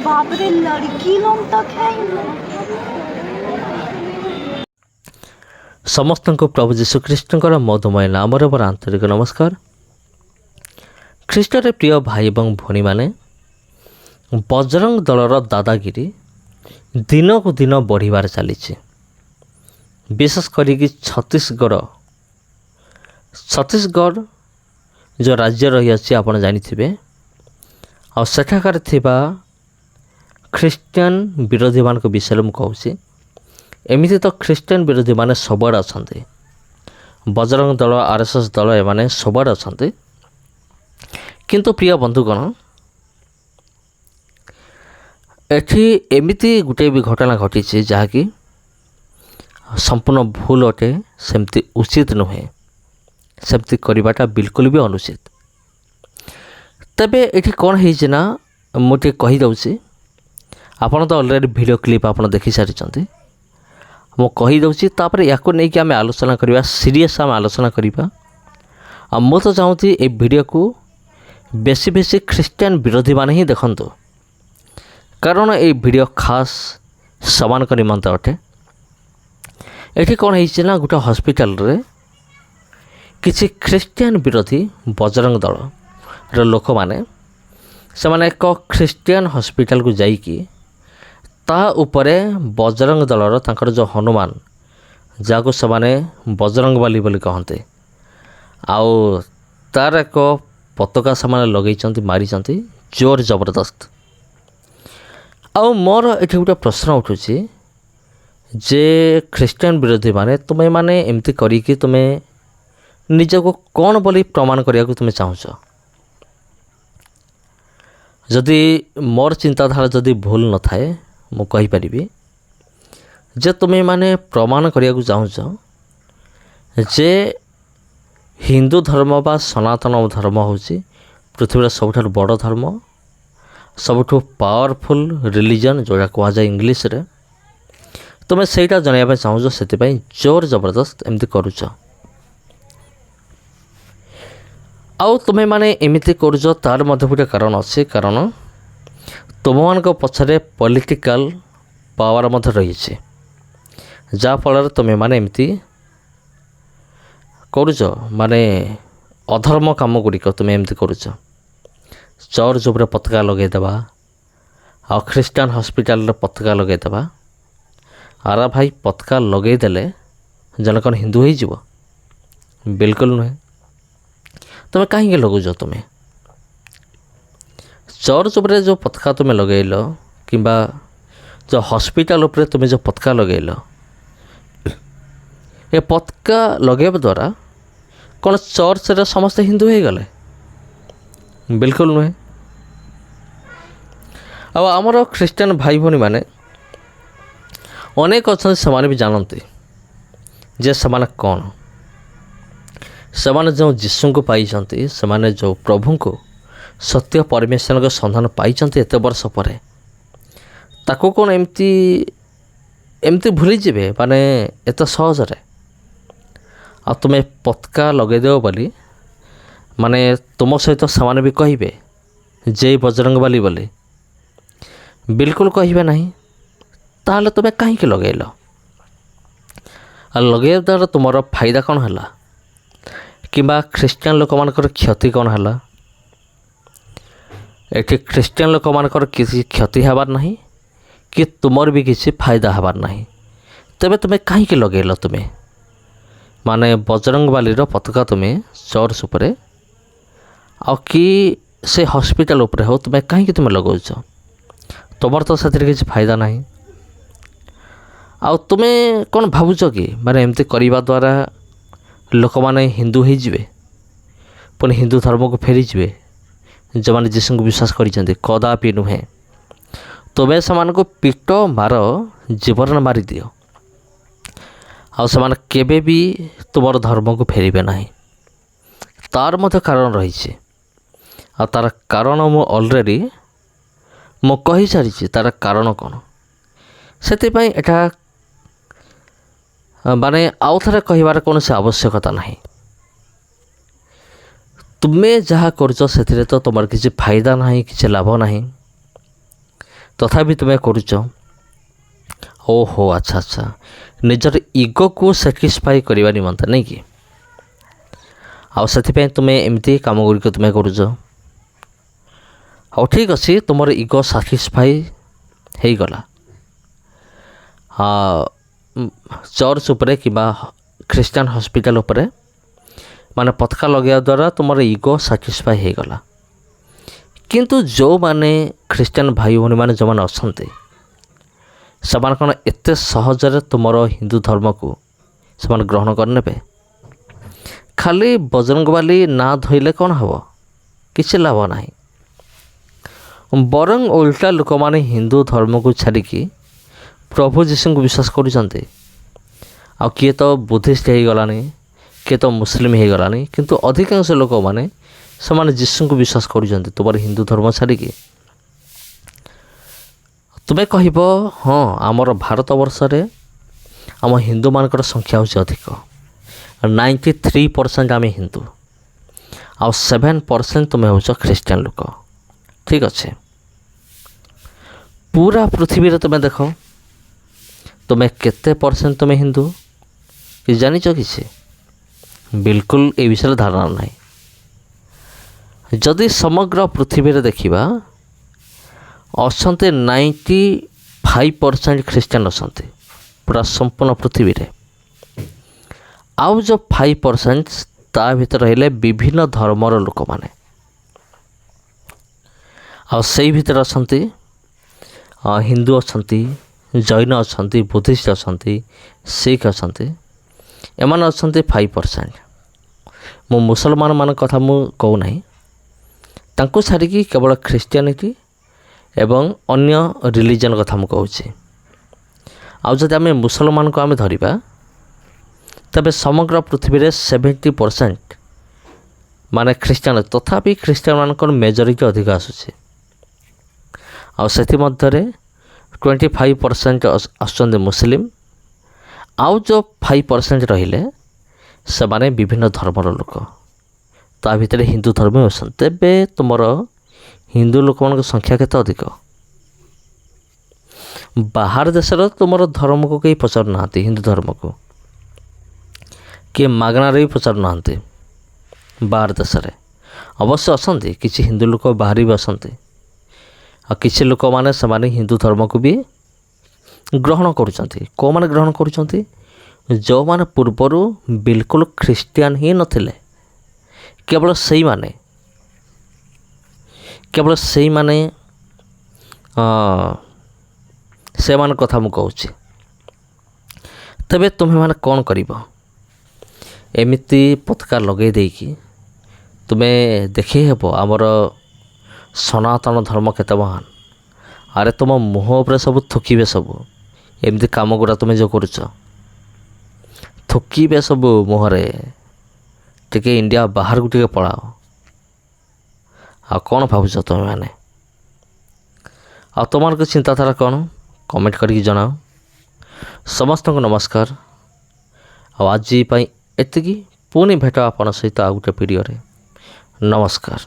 बाप रे, लड़की लोग तक है। समस्त को प्रभु जीशु ख्रीष्टर मधुमय नाम मोर आंतरिक नमस्कार। ख्रीष्टर प्रिय भाई और भौणी मैंने बजरंग दलर दादागिरी दिन को दिन बढ़िबार चली। विशेष करी छत्तीसगढ़ जो राज्य रही आप जानी आ सेठाकार थिबा ख्रीस्टियन विरोधी मान विषय मुझे कहूँ। एमती तो ख्रीस्टियन विरोधी माने सबुआड़े अच्छा, बजरंग दल आरएसएस दल एमाने सबुआड़े अच्छा। किंतु प्रिय बंधुगण एठी एमती गोटे भी घटना घटी जहाँकि संपूर्ण भूल अटे, सेमती उचित नुहे, सेमती करवाटा बिल्कुल भी अनुचित। तेबे एठी कौन है ना मुझे कहीदे आपन तो अलरेडी वीडियो क्लिप आप देखी सारी मु कहीदे तापर या नहीं कि आम आलोचना करवा सीरीयस आम आलोचना करवा। मु तो चाहूँगी ए वीडियो को बेसी बेसी ख्रीस्टियन विरोधी माने ही देखंतु, कारण ये वीडियो खास समान कर निमंत अटे। एठी कौन है ना गोटे हॉस्पिटल रे किसी ख्रीस्टियन विरोधी बजरंग दल लोक माने से माने एक ख्रीस्टियन हॉस्पिटल को जाइकी ता उपरे बजरंग दलर तांकर जो हनुमान जहाँ से माने बजरंग बाली बोली कहते आउ तार एक पताका से लगे मारी जोर जबरदस्त। आउ मोर ये गोटे प्रश्न उठू जे ख्रीस्टियन विरोधी माने तुम्हें माने एमती करी तुम्हें निजको कौन बोली प्रमाण करने को तुम्हें चाहूच। जदि मोर चिंताधारा जदि भूल न थाए मु कहि परिबी जे तुम्हें माने प्रमाण करने को चाहूच जे हिंदू धर्म बा सनातन धर्म होची पृथ्वी सबुठ बड़ धर्म, सबुठ पावरफुल रिलीजन जोड़ा कह जाए इंग्लिश रे। तुम्हें सेटा जनइबा चाहूच से जोर जबरदस्त एमती करुच। आउ तुम्हें माने एमती करुच तार मध्य गोटे कारण अच्छे, कारण तुम मान पछरे पॉलिटिकल पावर मध्य रही जहाँ फल तुम्हें माने एमती करुच माने अधर्म काम गुड़िक तुम्हें एमती करुच। चर्च उपर पताका लगेदेवा आ ख्रीस्टान हॉस्पिटल पताका लगेदेवा। आरा भाई पताका लगेदेले जन कौन हिंदू हो बिल्कुल नुहे। तुम्हें कहीं लगुच तुम्हें चर्च उपर जो पताका तुम्हें लगेल किंबा जो हॉस्पिटल उपर तुम्हें जो पताका लगेल ये पताका लगेवा द्वारा कौन चर्च रे समस्त हिंदू हो गले बिल्कुल नुहे। अब आमर ख्रीस्टियन भाई भौणी माने अनेक अच्छा से भी जानते जे से कौन से जो जीशु को पाई से जो प्रभु को सत्य परमेश्वर को संधान पाई एत वर्ष पर ताको कौन एमती एमती भूली जाए माने एत सहजरे आ तुम्हें पताका लगेदेव बोली माने तुम सहित से भी कहे जय बजरंग बाली बोली बिल्कुल कहे ना। ताहले तुम्हें कहीं लगेल लगे द्वारा तुम फायदा कौन है किंबा ख्रीस्टियन लोक मानकर क्षति कौन है। एठी ख्रीस्टियन लोक मानकर किसी क्षति हबार नहीं कि तुमर भी किसी फायदा हबार नहीं, ତେବେ ତୁମେ କାହିଁକି ଲଗେଇଲ? ତୁମେ ମାନେ ବଜରଙ୍ଗବାଲିର ପତାକା ତୁମେ ଚର୍ଚ୍ଚ ଉପରେ ଆଉ କି ସେ ହସ୍ପିଟାଲ ଉପରେ ହେଉ ତୁମେ କାହିଁକି ତୁମେ ଲଗାଉଛ? ତୁମର ତ ସେଥିରେ କିଛି ଫାଇଦା ନାହିଁ। ଆଉ ତୁମେ କ'ଣ ଭାବୁଛ କି ମାନେ ଏମିତି କରିବା ଦ୍ୱାରା ଲୋକମାନେ ହିନ୍ଦୁ ହୋଇଯିବେ, ପୁଣି ହିନ୍ଦୁ ଧର୍ମକୁ ଫେରିଯିବେ? ଯେଉଁମାନେ ଯୀଶୁଙ୍କୁ ବିଶ୍ୱାସ କରିଛନ୍ତି, କଦାପି ନୁହେଁ। ତୁମେ ସେମାନଙ୍କୁ ପିଟ ମାର, ଜୀବନ ମାରିଦିଅ, ଆଉ ସେମାନେ କେବେ ବି ତୁମର ଧର୍ମକୁ ଫେରିବେ ନାହିଁ। ତାର ମଧ୍ୟ କାରଣ ରହିଛି, ଆଉ ତାର କାରଣ ମୁଁ କହିସାରିଛି ତାର କାରଣ କ'ଣ। ସେଥିପାଇଁ ଏଇଟା ମାନେ ଆଉ ଥରେ କହିବାର କୌଣସି ଆବଶ୍ୟକତା ନାହିଁ। ତୁମେ ଯାହା କରୁଛ ସେଥିରେ ତ ତୁମର କିଛି ଫାଇଦା ନାହିଁ, କିଛି ଲାଭ ନାହିଁ, ତଥାପି ତୁମେ କରୁଛ। ଓହୋ, ଆଚ୍ଛା, ନିଜର ଇଗୋକୁ ସାଟିସ୍ଫାଇ କରିବା ନିମନ୍ତେ, ନାଇଁ କି? ଆଉ ସେଥିପାଇଁ ତୁମେ ଏମିତି କାମ ଗୁଡ଼ିକ ତୁମେ କରୁଛ। ହଉ ଠିକ୍ ଅଛି, ତୁମର ଇଗୋ ସାଟିସ୍ଫାଇ ହେଇଗଲା। ଚର୍ଚ୍ଚ ଉପରେ କିମ୍ବା ଖ୍ରୀଷ୍ଟିଆନ ହସ୍ପିଟାଲ ଉପରେ ମାନେ ପତାକା ଲଗାଇବା ଦ୍ୱାରା ତୁମର ଇଗୋ ସାଟିସ୍ଫାଇ ହେଇଗଲା। କିନ୍ତୁ ଯେଉଁମାନେ ଖ୍ରୀଷ୍ଟିଆନ ଭାଇ ଭଉଣୀମାନେ ଯେଉଁମାନେ ଅଛନ୍ତି, ସେମାନେ କ'ଣ ଏତେ ସହଜରେ ତୁମର ହିନ୍ଦୁ ଧର୍ମକୁ ସେମାନେ ଗ୍ରହଣ କରିନେବେ? ଖାଲି ବଜରଙ୍ଗବାଲି ନାଁ ଧୋଇଲେ କ'ଣ ହେବ? କିଛି ଲାଭ ନାହିଁ। ବରଂ ଓଲଟା ଲୋକମାନେ ହିନ୍ଦୁ ଧର୍ମକୁ ଛାଡ଼ିକି ପ୍ରଭୁ ଯୀଶୁଙ୍କୁ ବିଶ୍ୱାସ କରୁଛନ୍ତି। ଆଉ କିଏ ତ ବୁଦ୍ଧିଷ୍ଟ ହେଇଗଲାଣି, କିଏ ତ ମୁସଲିମ ହେଇଗଲାଣି, କିନ୍ତୁ ଅଧିକାଂଶ ଲୋକମାନେ ସେମାନେ ଯୀଶୁଙ୍କୁ ବିଶ୍ୱାସ କରୁଛନ୍ତି ତୁମର ହିନ୍ଦୁ ଧର୍ମ ଛାଡ଼ିକି। ତୁମେ କହିବ, ହଁ, ଆମର ଭାରତବର୍ଷରେ ଆମ ହିନ୍ଦୁମାନଙ୍କର ସଂଖ୍ୟା ହେଉଛି ଅଧିକ, 93% ଆମେ ହିନ୍ଦୁ, ଆଉ 7% ତୁମେ ହେଉଛ ଖ୍ରୀଷ୍ଟିଆନ ଲୋକ। ଠିକ୍ ଅଛି, ପୁରା ପୃଥିବୀରେ ତୁମେ ଦେଖ, ତୁମେ କେତେ ପରସେଣ୍ଟ ତୁମେ ହିନ୍ଦୁ କି ଜାଣିଛ କିଛି? ବିଲକୁଲ ଏ ବିଷୟରେ ଧାରଣା ନାହିଁ। ଯଦି ସମଗ୍ର ପୃଥିବୀରେ ଦେଖିବା, ଅଛନ୍ତି 95% ଖ୍ରୀଷ୍ଟିଆନ ଅଛନ୍ତି ପୁରା ସମ୍ପୂର୍ଣ୍ଣ ପୃଥିବୀରେ। ଆଉ ଯେଉଁ 5% ତା ଭିତରେ ରହିଲେ ବିଭିନ୍ନ ଧର୍ମର ଲୋକମାନେ। ଆଉ ସେଇ ଭିତରେ ଅଛନ୍ତି ହିନ୍ଦୁ ଅଛନ୍ତି, ଜୈନ ଅଛନ୍ତି, ବୁଦ୍ଧିଷ୍ଟ ଅଛନ୍ତି, ଶିଖ ଅଛନ୍ତି। ଏମାନେ ଅଛନ୍ତି 5%। ମୁଁ ମୁସଲମାନମାନଙ୍କ କଥା ମୁଁ କହୁନାହିଁ, ତାଙ୍କୁ ଛାଡ଼ିକି କେବଳ ଖ୍ରୀଷ୍ଟିଆନିଟି ଏବଂ ଅନ୍ୟ ରିଲିଜନ୍ କଥା ମୁଁ କହୁଛି। ଆଉ ଯଦି ଆମେ ମୁସଲମାନଙ୍କୁ ଆମେ ଧରିବା, ତେବେ ସମଗ୍ର ପୃଥିବୀରେ 70% ମାନେ ଖ୍ରୀଷ୍ଟିଆନ, ତଥାପି ଖ୍ରୀଷ୍ଟିଆନମାନଙ୍କର ମେଜରିଟି ଅଧିକ ଆସୁଛି। ଆଉ ସେଥିମଧ୍ୟରେ 25% ଆସୁଛନ୍ତି ମୁସଲିମ, ଆଉ ଯେଉଁ 5% ରହିଲେ ସେମାନେ ବିଭିନ୍ନ ଧର୍ମର ଲୋକ, ତା ଭିତରେ ହିନ୍ଦୁ ଧର୍ମ ଅଛନ୍ତି। ତେବେ ତୁମର ହିନ୍ଦୁ ଲୋକମାନଙ୍କ ସଂଖ୍ୟା କେତେ ଅଧିକ? ବାହାର ଦେଶର ତୁମର ଧର୍ମକୁ କେହି ପଚାରୁନାହାନ୍ତି, ହିନ୍ଦୁ ଧର୍ମକୁ କିଏ ମାଗଣାରେ ବି ପଚାରୁନାହାନ୍ତି। ବାହାର ଦେଶରେ ଅବଶ୍ୟ ଅଛନ୍ତି କିଛି ହିନ୍ଦୁ ଲୋକ ବାହାରି ବି ଆସନ୍ତି, ଆଉ କିଛି ଲୋକମାନେ ସେମାନେ ହିନ୍ଦୁ ଧର୍ମକୁ ବି ଗ୍ରହଣ କରୁଛନ୍ତି। କେଉଁମାନେ ଗ୍ରହଣ କରୁଛନ୍ତି? ଯେଉଁମାନେ ପୂର୍ବରୁ ବିଲକୁଲ ଖ୍ରୀଷ୍ଟିଆନ ହିଁ ନଥିଲେ, କେବଳ ସେଇମାନେ ସେମାନଙ୍କ କଥା ମୁଁ କହୁଛି। ତେବେ ତୁମେମାନେ କ'ଣ କରିବ? ଏମିତି ପତାକା ଲଗାଇ ଦେଇକି ତୁମେ ଦେଖେଇ ହେବ ଆମର ସନାତନ ଧର୍ମ କେତେ ମହାନ? ଆରେ ତୁମ ମୁହଁ ଉପରେ ସବୁ ଥୁକିବେ, ସବୁ ଏମିତି କାମ ଗୁଡ଼ା ତୁମେ ଯେଉଁ କରୁଛ, ଥୁକିବେ ସବୁ ମୁହଁରେ। ଟିକେ ଇଣ୍ଡିଆ ବାହାରକୁ ଟିକେ ପଳାଅ। ଆଉ କ'ଣ ଭାବୁଛ ତୁମେମାନେ? ଆଉ ତୁମର ଚିନ୍ତାଧାରା କ'ଣ? କମେଣ୍ଟ କରିକି ଜଣାଅ। ସମସ୍ତଙ୍କୁ ନମସ୍କାର। ଆଉ ଆଜି ପାଇଁ ଏତିକି। ପୁଣି ଭେଟ ଆପଣଙ୍କ ସହିତ ଆଉ ଗୋଟେ ଭିଡ଼ିଓରେ। ନମସ୍କାର।